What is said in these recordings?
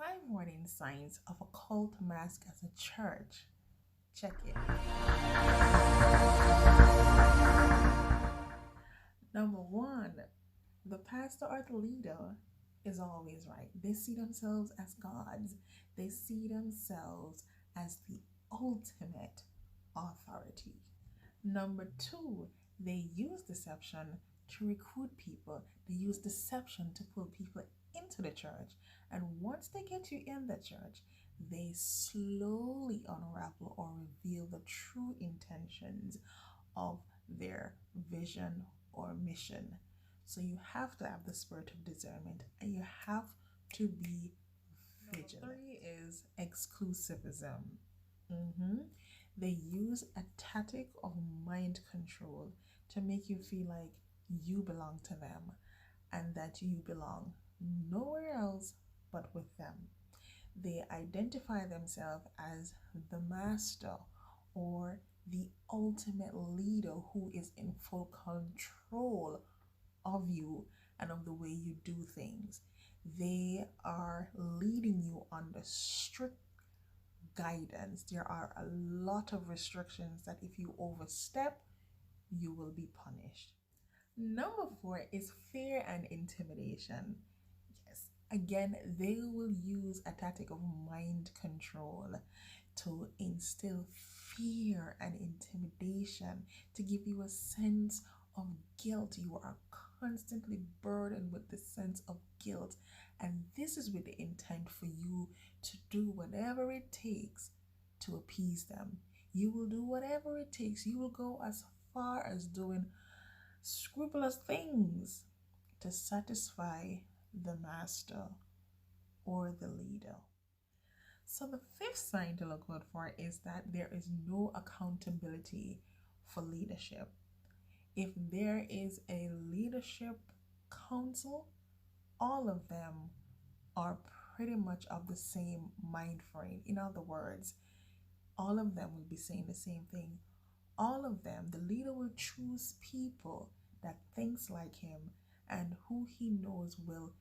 5 warning signs of a cult mask as a church. Check it. Number 1, the pastor or the leader is always right. They see themselves as gods. They see themselves as the ultimate authority. Number 2, they use deception to recruit people. They use deception to pull people into the church. And once they get you in the church, they slowly unravel or reveal the true intentions of their vision or mission. So you have to have the spirit of discernment and you have to be vigilant. Number 3 is exclusivism. They use a tactic of mind control to make you feel like you belong to them and that you belong nowhere else but with them. They identify themselves as the master or the ultimate leader who is in full control of you and of the way you do things. They are leading you under strict guidance. There are a lot of restrictions that if you overstep, you will be punished. Number 4 is fear and intimidation. Yes, again, they will use a tactic of mind control to instill fear and intimidation, to give you a sense of guilt. You are constantly burdened with the sense of guilt, and this is with the intent for you to do whatever it takes to appease them. You will do whatever it takes. You will go as far as doing scrupulous things to satisfy the master or the leader. So the 5th sign to look out for is that there is no accountability for leadership. If there is a leadership council, all of them are pretty much of the same mind frame. In other words, all of them will be saying the same thing. All of them, the leader will choose people that thinks like him and who he knows will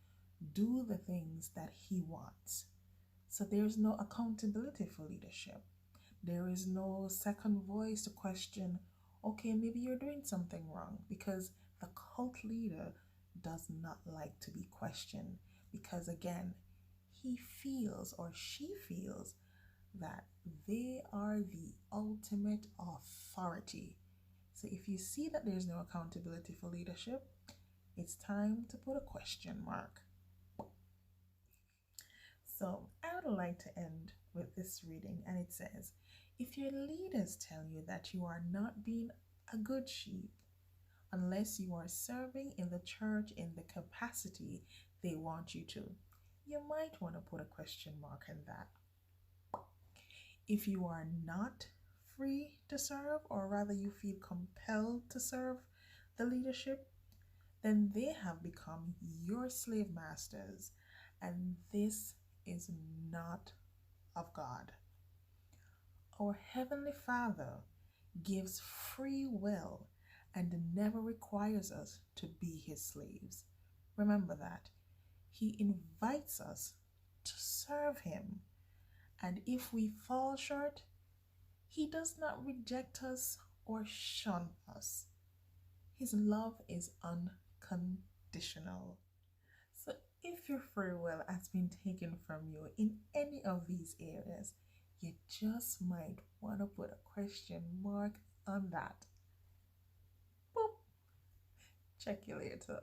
do the things that he wants. So there's no accountability for leadership. There is no second voice to question, okay, maybe you're doing something wrong, because the cult leader does not like to be questioned, because again, he feels or she feels that they are the ultimate authority. So if you see that there's no accountability for leadership, it's time to put a question mark. So I would like to end with this reading, and it says, if your leaders tell you that you are not being a good sheep unless you are serving in the church in the capacity they want you to, you might want to put a question mark in that. If you are not free to serve, or rather you feel compelled to serve the leadership, then they have become your slave masters, and this is not of God. Our Heavenly Father gives free will and never requires us to be his slaves. Remember that. He invites us to serve him, and if we fall short, he does not reject us or shun us. His love is unconditional. So if your free will has been taken from you in any of these areas, you just might want to put a question mark on that. Boop. Check you later.